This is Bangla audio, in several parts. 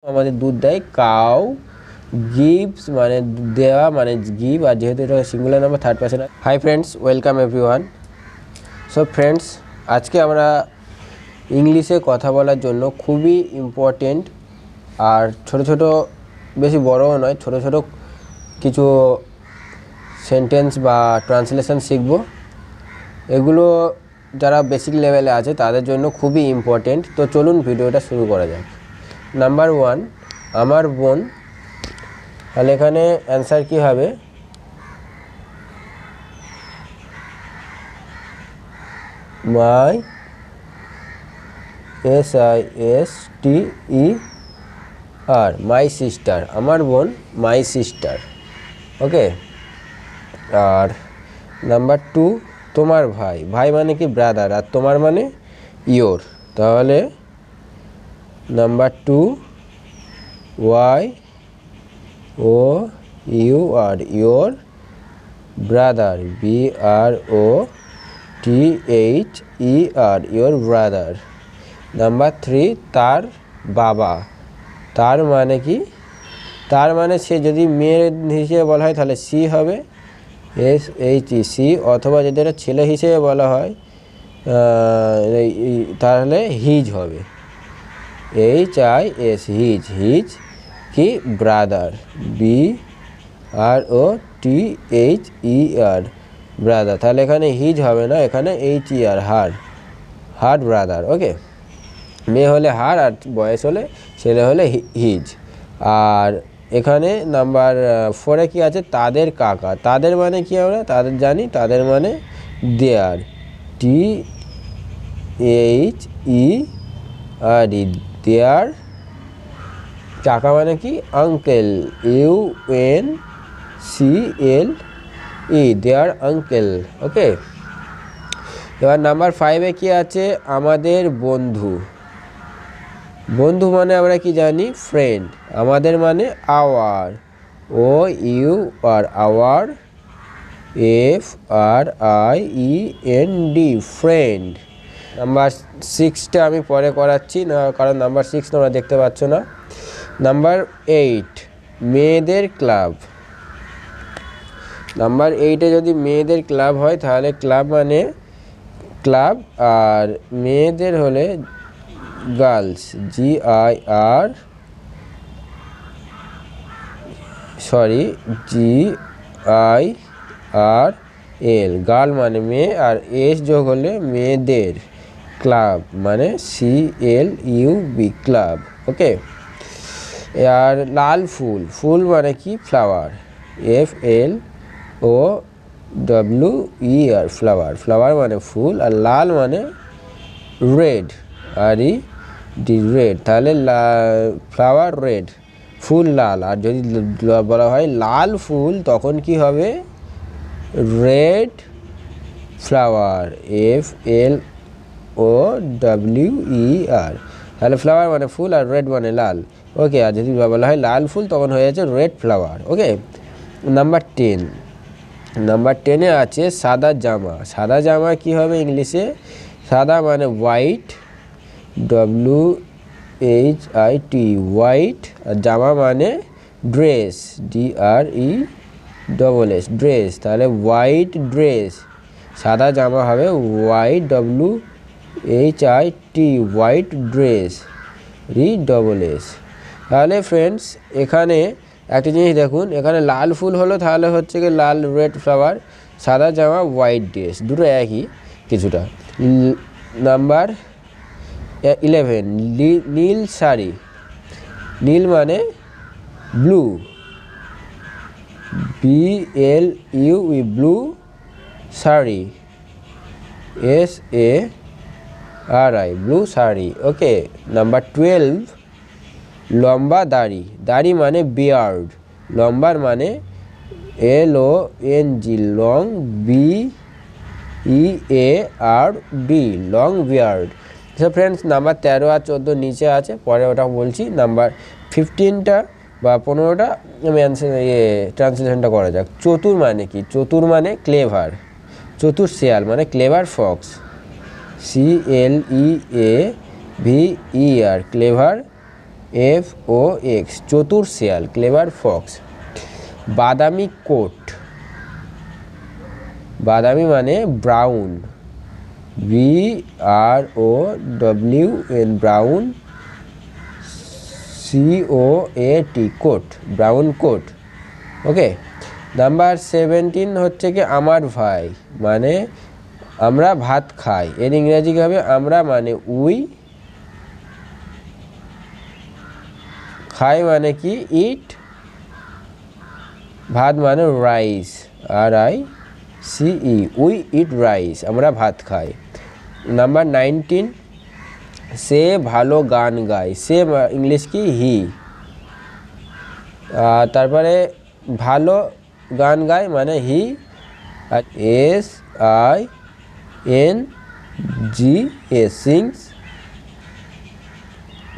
আমাদের দুধ দেয়। কাউ গিভস মানে দেওয়া মানে গিভ, আর যেহেতু এটা singular number third person. Hi friends, welcome everyone. So friends, আজকে আমরা ইংলিশে কথা বলার জন্য খুবই ইম্পর্টেন্ট আর ছোট ছোট, বেশি বড়ও নয়, ছোট ছোট কিছু সেন্টেন্স বা ট্রান্সলেশন শিখব। এগুলো যারা বেসিক লেভেলে আছে তাদের জন্য খুবই ইম্পর্টেন্ট। তো চলুন ভিডিওটা শুরু করা যাক। নাম্বার 1, আমার বোন। তাহলে এখানে অ্যান্সার কী হবে? মাই SISTER, মাই সিস্টার, আমার বোন my sister. Okay. R number 2, তোমার ভাই। ভাই মানে কি? ব্রাদার। আর তোমার মানে ইয়োর। তাহলে number 2, YOUR, your brother, BROTHER, your brother. Number 3, তার বাবা। তার মানে কি? তার মানে সে যদি মেয়ের হিসেবে বলা হয় তাহলে সি হবে, SHE, অথবা যদি এটা ছেলে হিসেবে বলা হয় তাহলে হিজ হবে, HIS, হিজ কি? Brother, BROTHER, brother. তাহলে এখানে হিজ হবে না, এখানে HER, হার ব্রাদার। ওকে। মেয়ে হলে হার, আর বয়স হলে ছেলে হলে হিজ। আর এখানে নাম্বার 4-এ কি আছে? তাদের কাকা। তাদের মানে কি? আমরা তাদের জানি, তাদের মানে দেয়ার, THERE, দেয়ার। কাকা মানে কি? আঙ্কেল, UNCLE, দেয়ার আঙ্কেল। ওকে। এবার নাম্বার 5-এ কি আছে? আমাদের বন্ধু। বন্ধু মানে আমরা কি জানি? ফ্রেন্ড। আমাদের মানে our, OUR, our, FRIEND, friend. Number 6টা আমি পরে করাচ্ছি না, কারণ নাম্বার 6 তোমরা দেখতে পাচ্ছ না। নাম্বার 8, মেয়েদের ক্লাব। নাম্বার 8-এ যদি মেয়েদের ক্লাব হয় তাহলে ক্লাব মানে ক্লাব, আর মেয়েদের হলে গার্লস, GIRL, গার্ল মানে মেয়ে, আর এস যোগ হলে মেয়েদের, ক্লাব মানে CLUB, ক্লাব। ওকে। আর লাল ফুল। ফুল মানে কি? Flower, FLOWER, flower. ফ্লাওয়ার মানে ফুল, আর লাল মানে রেড, রেড। তাহলে ফ্লাওয়ার রেড, ফুল লাল। আর যদি বলা হয় লাল ফুল তখন কি হবে? Red flower, FLOWER। তাহলে ফ্লাওয়ার মানে ফুল, আর রেড মানে লাল। ওকে। আর যদি বলা হয় লাল ফুল তখন হয়ে যাচ্ছে রেড ফ্লাওয়ার। ওকে। নাম্বার 10, নাম্বার 10-এ আছে সাদা জামা। সাদা জামা কি হবে ইংলিশে? সাদা মানে হোয়াইট, WHIT, হোয়াইট। আর জামা মানে ড্রেস, DRESS, ড্রেস। তাহলে হোয়াইট ড্রেস। সাদা জামা হবে white, WHIT, white dress, RESS। তাহলে ফ্রেন্ডস, এখানে একটা জিনিস দেখুন, এখানে লাল ফুল হলো তাহলে হচ্ছে কি লাল, রেড ফ্লাওয়ার। সাদা জামা, হোয়াইট ড্রেস, দুটো একই কিছুটা। নাম্বার 11, নীল শাড়ি। নীল মানে blue, BLUE, blue. Sari, SARI, blue sari. ওকে। নাম্বার 12, লম্বা দাড়ি। দাড়ি মানে বিয়ার্ড। লম্বার মানে LONG, long, BEARD, long beard. So friends, number 13 আর 14 নিচে আছে, পরে ওটা বলছি। নাম্বার 15টা বা 15টা আমি ট্রান্সলেশনটা করা যাক। চতুর মানে কি? চতুর মানে ক্লেভার। চতুর শেয়াল মানে clever fox, CLEAVER, clever FOX, চতুর শেয়াল, ক্লেভার ফক্স। বাদামি কোট, বাদামি মানে brown, BROWN, brown, COAT, coat, brown coat. Okay, number 17 হচ্ছে কি আমার ভাই, মানে আমরা ভাত খাই। এর ইংরেজি কী হবে? আমরা মানে উই, খাই মানে কি ইট, ভাত মানে rice, RICE, we eat rice, আমরা ভাত খাই। নাম্বার 19, সে ভালো গান গায়। সে ইংলিশ কি হি। তারপরে ভালো গান গায় মানে হি, আর SINGS, সিংস।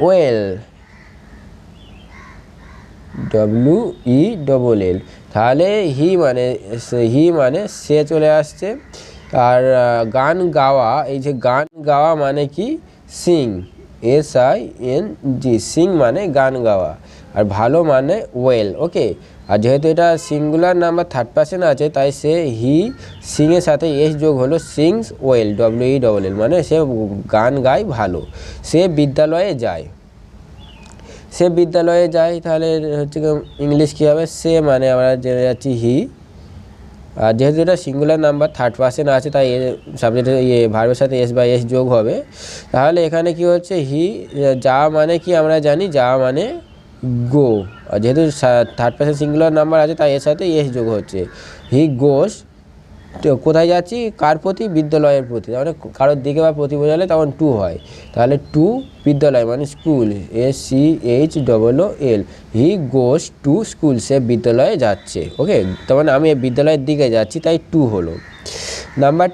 Well, WELL। তাহলে হি মানে সে চলে আসছে। আর গান গাওয়া, এই যে গান গাওয়া মানে কি সিং, SING, সিং মানে গান গাওয়া। আর ভালো মানে ওয়েল। ওকে, আর যেহেতু এটা সিঙ্গুলার নাম্বার থার্ড পার্সন আছে, তাই সে হি, সিংয়ের সাথে এস যোগ হলো, সিংস ওয়েল, WELL, মানে সে গান গায় ভালো। সে বিদ্যালয়ে যায়, সে বিদ্যালয়ে যায়, তাহলে হচ্ছে ইংলিশ কী হবে? সে মানে আমরা জেনে যাচ্ছি হি। আর যেহেতু এটা সিঙ্গুলার নাম্বার থার্ড পার্সন আছে, তাই সাবজেক্টের ভার্বের সাথে S/S যোগ হবে। তাহলে এখানে কি হচ্ছে? হি যা মানে কি আমরা জানি, যা মানে গো। আর যেহেতু থার্ড পার্সন সিঙ্গুলার নাম্বার আছে, তাই এর সাথে এস যোগ হচ্ছে। হি গোস, কোথায় যাচ্ছি? কার প্রতি? বিদ্যালয়ের প্রতি। তাহলে কারোর দিকে বা প্রতি বোঝালে তখন টু হয়। তাহলে টু বিদ্যালয় মানে school, SCHOOL, he goes to school, সে বিদ্যালয়ে যাচ্ছে। ওকে, তার মানে আমি বিদ্যালয়ের দিকে যাচ্ছি, তাই টু হলো। নাম্বার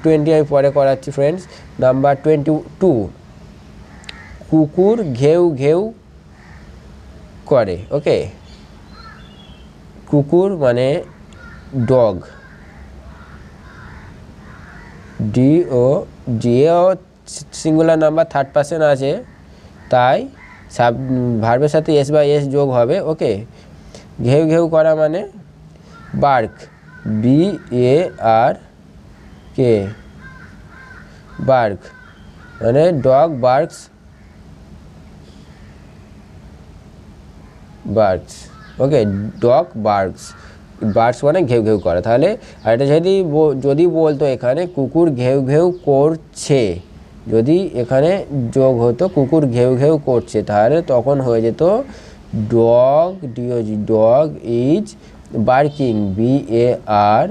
20 আমি পরে করাচ্ছি ফ্রেন্ডস। নাম্বার 22, কুকুর ঘেউ ঘেউ করে। ওকে, কুকুর মানে dog, DOG, singular number third person আছে, তাই ভার্বের সাথে S/S যোগ হবে। ওকে, ঘেউ ঘেউ করা মানে বার্ক, BARK, বার্ক মানে ডগ বার্কস, ওকে, ডগ বার্কস, মানে ঘেউ ঘেউ করা। তাহলে আর এটা যদি বলতো এখানে কুকুর ঘেউ ঘেউ করছে, যদি এখানে যোগ হতো কুকুর ঘেউ ঘেউ করছে, তাহলে তখন হয়ে যেত dog, dog is barking, BARKING,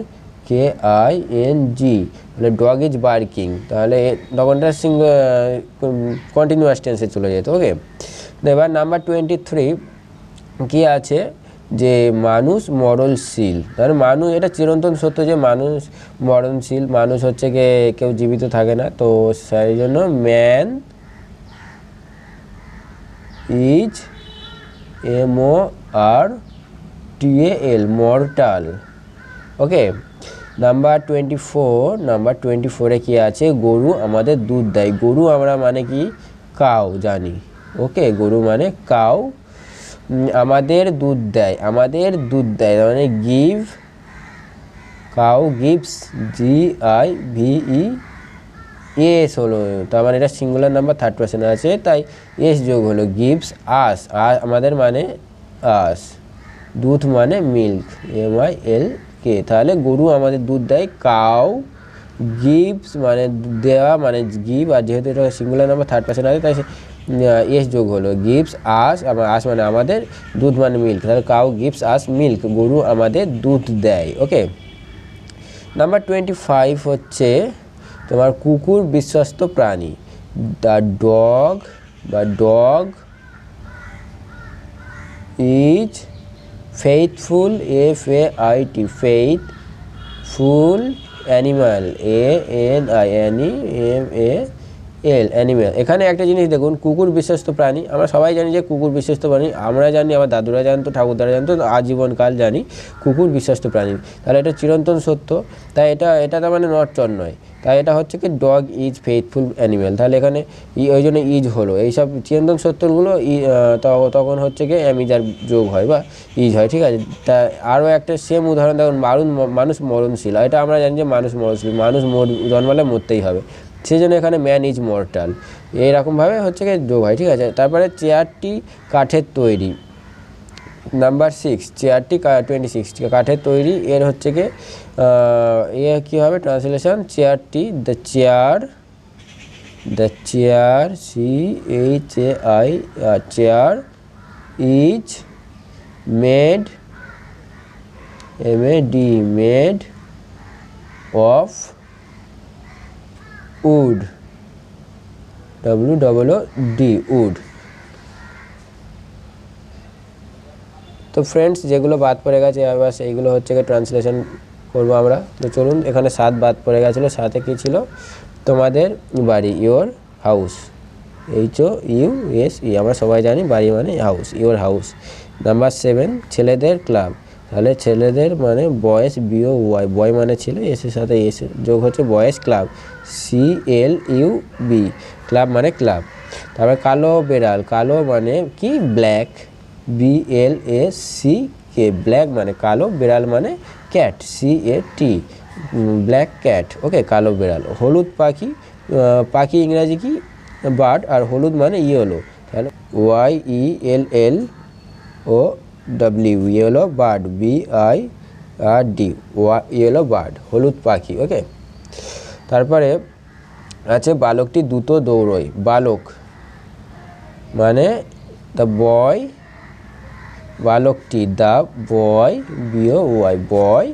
তাহলে ডগ ইজ বার্কিং। তাহলে তখনটা কন্টিনিউয়াস টেন্সে চলে যেত। ওকে, এবার নাম্বার 23 কি আছে? যে মানুষ মরণশীল। তাহলে মানুষ, এটা চিরন্তন সত্য যে মানুষ মরণশীল, মানুষ হচ্ছে কেউ জীবিত থাকে না, তো সেই জন্য man is MORTAL, mortal. Okay, number 24 কি আছে? গরু আমাদের দুধ দেয়। গরু আমরা মানে কি কাউ জানি। ওকে, গরু মানে কাউ, আমাদের দুধ দেয়, মানে গিভ, কাউ গিভস, GIVES হলো। তার মানে এটা সিঙ্গুলার নাম্বার থার্ড পার্সন আছে, তাই এস যোগ হলো। গিভস আস, আমাদের মানে আস, দুধ মানে মিল্ক, MILK। তাহলে গরু আমাদের দুধ দেয়, কাউ গিভস মানে দেওয়া মানে গিভ, আর যেহেতু এটা সিঙ্গুলার নাম্বার থার্ড পার্সন আছে, তাই এস যোগ হলো। গিভস আস, আস মানে আমাদের, দুধ মানে মিল্ক, তাহলে কাউ গিভস আস মিল্ক, গরু আমাদের দুধ দেয়। ওকে, নাম্বার 25 হচ্ছে তোমার কুকুর বিশ্বস্ত প্রাণী। The dog is faithful, FAIT, faithful animal, ANIMAL, L animal. এখানে একটা জিনিস দেখুন, কুকুর বিশ্বস্ত প্রাণী, আমরা সবাই জানি যে কুকুর বিশ্বস্ত প্রাণী, আমরা জানি, আমার দাদুরা জানতো, ঠাকুরদারা জানতো, আজীবনকাল জানি কুকুর বিশ্বস্ত প্রাণী। তাহলে এটা চিরন্তন সত্য, তাই এটা তার মানে নট চর নয়, তাই এটা হচ্ছে কি ডগ ইজ ফেথফুল অ্যানিমেল। তাহলে এখানে ওই জন্য ইজ হলো, এইসব চিরন্তন সত্যগুলো তখন হচ্ছে কি অ্যামিজার যোগ হয় বা ইজ হয়, ঠিক আছে। তা আরও একটা সেম উদাহরণ দেখুন, মানুষ মরণশীল, এটা আমরা জানি যে মানুষ মরণশীল, মানুষ জন্মালে মরতেই হবে, সেই জন্য এখানে ম্যান ইজ মর্টাল, এইরকমভাবে হচ্ছে কি যোগ হয়, ঠিক আছে। তারপরে চেয়ারটি কাঠের তৈরি, নাম্বার 6, চেয়ারটি 26 কাঠের তৈরি, এর হচ্ছে কি কী হবে ট্রান্সলেশন, চেয়ারটি the chair CHAI chair is made made of wood WOOD wood. তো ফ্রেন্ডস, যেগুলো বাদ পড়ে গেছে এবার সেইগুলো হচ্ছে কি ট্রান্সলেশন করবো আমরা। তো চলুন, এখানে 7 বাদ পড়ে গেছিলো, 7-এ কী ছিল, তোমাদের বাড়ি, ইয়োর হাউস, HOUSE, আমরা সবাই জানি বাড়ি মানে হাউস, ইয়োর হাউস। নাম্বার 7, ছেলেদের ক্লাব, তাহলে ছেলেদের মানে বয়েজ, BOY, বয় মানে ছেলে, এসের সাথে এসে যোগ হচ্ছে বয়েজ ক্লাব, CLUB, ক্লাব মানে ক্লাব। তারপরে কালো বেড়াল, কালো মানে কি ব্ল্যাক, BLACK, ব্ল্যাক মানে কালো, বেড়াল মানে ক্যাট, CAT, ব্ল্যাক ক্যাট, ওকে, কালো বেড়াল। হলুদ পাখি, পাখি ইংরাজি কি বার্ড, আর হলুদ মানে ইয়েলো, তাহলে YELLOW, yellow bird, BIRD, yellow bird, হলুদ পাখি, ওকে। তারপরে আছে বালকটি দ্রুত দৌড়য়, বালক মানে দ্য বয়, বালকটি দ্য বয়, BOY, বয়,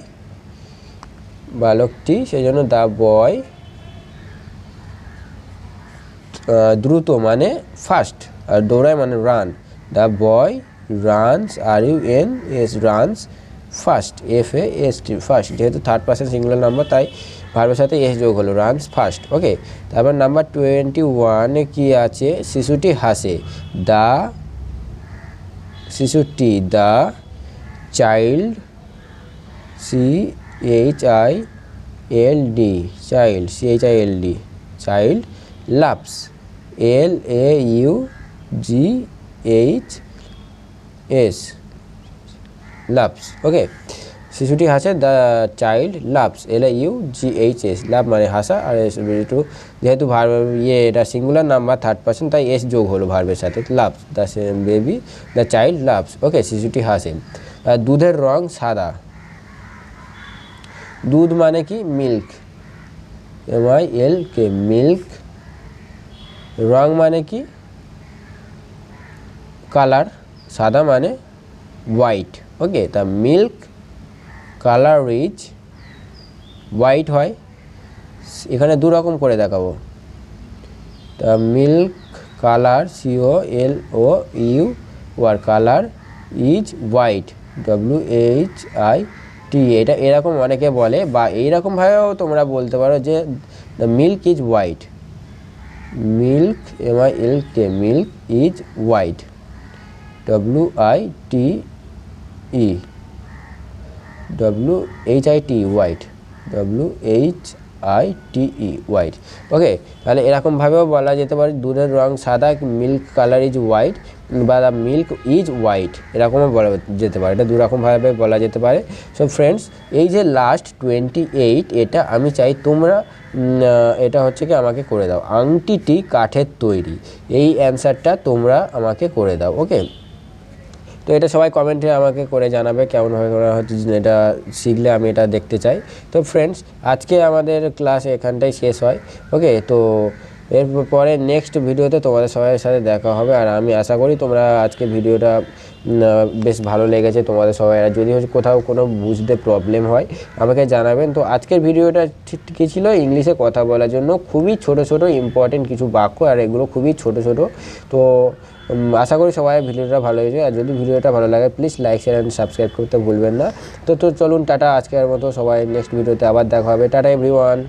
বালকটি, সেই জন্য দ্য বয়। দ্রুত মানে ফাস্ট, আর দৌড়ায় মানে run, the boy runs, RUNS, runs fast, FAST, fast, যেহেতু থার্ড পারসন সিঙ্গুলার নাম্বার তাই ভার্বের সাথে এস যোগ হলো, রানস ফাস্ট, ওকে। তারপর নাম্বার 21-এ কি আছে, শিশুটি হাসে, শিশুটি, the child, CHILD, child, CHILD, child, laughs, LAUGHS, laughs, okay. শিশুটি হাসে, the child laughs, LAUGHS, laugh মানে হাসা, আর যেহেতু ভার্ব এটা সিঙ্গুলার নাম্বার থার্ড পারসন তাই এস যোগ হলো ভার্বের সাথে, laughs, the child laughs, okay, শিশুটি হাসে। দুধের রং সাদা, দুধ মানে কি মিল্ক, MILK, মিল্ক। রং মানে কি কালার, সাদা মানে হোয়াইট, ওকে। তা মিল্ক কালার ইজ হোয়াইট হয়, এখানে দু রকম করে দেখাবো, তা milk colour, COLOUR, colour is white, WHIT, এটা এরকম অনেকে বলে, বা এইরকমভাবেও তোমরা বলতে পারো যে the milk is white, milk, MILK, milk is white, WHITE, white, WHITE, white, okay. তাহলে এরকমভাবেও বলা যেতে পারে দুধের রং সাদা, মিল্ক কালার ইজ হোয়াইট, বা দ্য মিল্ক ইজ হোয়াইট, এরকমও বলা যেতে পারে, এটা দুরকমভাবে বলা যেতে পারে। সো ফ্রেন্ডস, এই যে লাস্ট 28, এটা আমি চাই তোমরা এটা হচ্ছে কি আমাকে করে দাও, আংটিটি কাঠের তৈরি, এই অ্যান্সারটা তোমরা আমাকে করে দাও, ওকে। তো এটা সবাই কমেন্টে আমাকে করে জানাবে কেমনভাবে করা হচ্ছে, এটা শিখলে আমি এটা দেখতে চাই। তো ফ্রেন্ডস, আজকে আমাদের ক্লাস এখানটাই শেষ হয়, ওকে। তো এরপরে নেক্সট ভিডিওতে তোমাদের সবার সাথে দেখা হবে, আর আমি আশা করি তোমরা আজকে ভিডিওটা বেশ ভালো লেগেছে তোমাদের সবাই, আর যদি হচ্ছে কোথাও কোনো বুঝতে প্রবলেম হয় আমাকে জানাবেন। তো আজকের ভিডিওটা ঠিক কী ছিল, ইংলিশে কথা বলার জন্য খুবই ছোট ছোট ইম্পর্টেন্ট কিছু বাক্য, আর এগুলো খুবই ছোট ছোট। তো আশা করি সবাই ভিডিওটা ভালো হয়েছে, আর যদি ভিডিওটা ভালো লাগে please like, share and subscribe করতে ভুলবেন না। তো চলুন, টাটা, আজকের মতো সবাই নেক্সট ভিডিওতে আবার দেখা হবে, টাটা এভরিওয়ান।